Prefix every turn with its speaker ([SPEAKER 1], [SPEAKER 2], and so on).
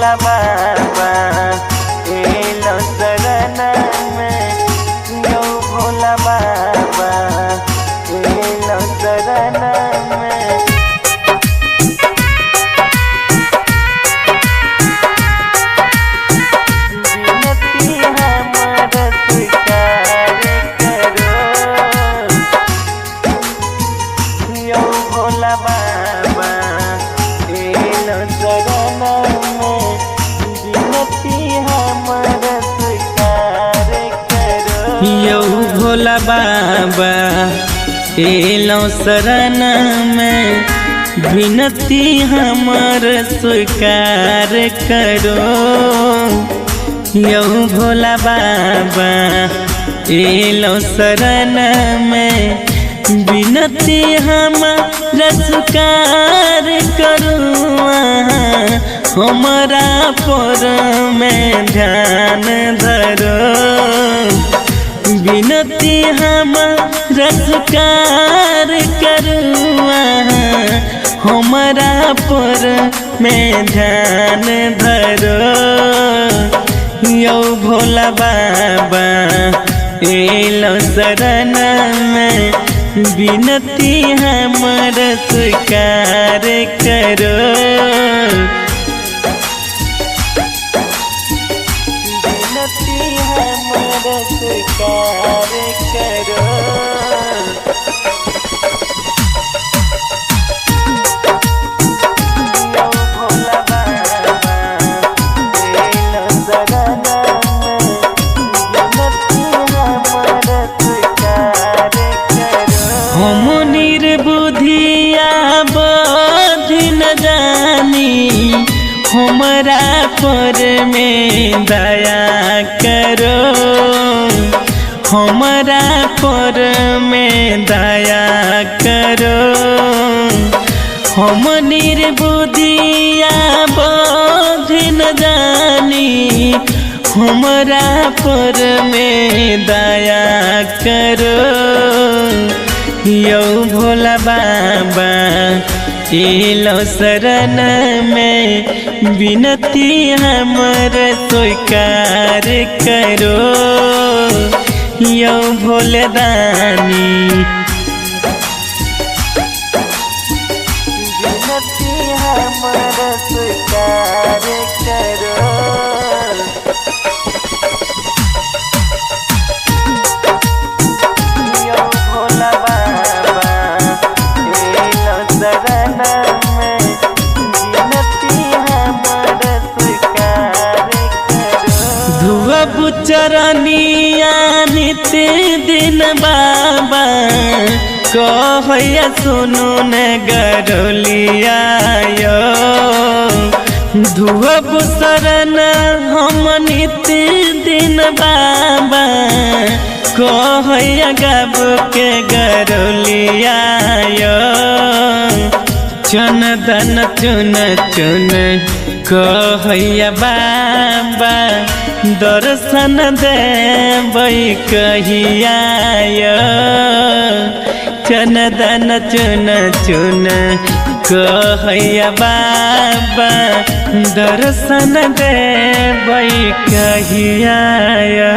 [SPEAKER 1] भोला बाबा एलो शरण में यो भोला बाबा एलो शरण में। विनती हमर स्वीकार करो यो भोला बाबा एलो शरण में। विनती हमर स्वीकार करो
[SPEAKER 2] यो भोला बाबा एलो शरण में। विनती हमर स्वीकार करो यो भोला बाबा एलो शरण में। विनती हमर स्वीकार करो हमरा पर में ध्यान धरो। विनती हमरा स्वीकार करो हमरा पर में ध्यान धरो यो भोला बाबा एलो शरण में। विनती हमर स्वीकार करो।
[SPEAKER 1] विनती हमर स्वीकार करो यो भोला बाबा एलो शरण में। विनती हमर स्वीकार करो।
[SPEAKER 2] हम निर्बुद्धिया बोध न जानी हमरा पर में दया करो। हमरा पर में दया करो। हम निर्बुद्धिया बोध न जानी हमरा पर में दया करो यो भोला बाबा एलो शरण में। विनती हमर स्वीकार करो यो भोले दानी।
[SPEAKER 1] विनती हमर स्वीकार करो यो भोला बाबा एलो शरण में। विनती हमर स्वीकार करो।
[SPEAKER 2] धुअब चरनिया नित्य दिन बाबा कहया सुनु न गरलिया यो। धुअब शरण हम नित्य दिन बाबा कहया गब के गरलिया यो। चंदन चुन चुन कहया बाबा दर्शन देबै कहिया यो। चंदन चुन चुन कहया बाबा दर्शन देबै कहिया यो।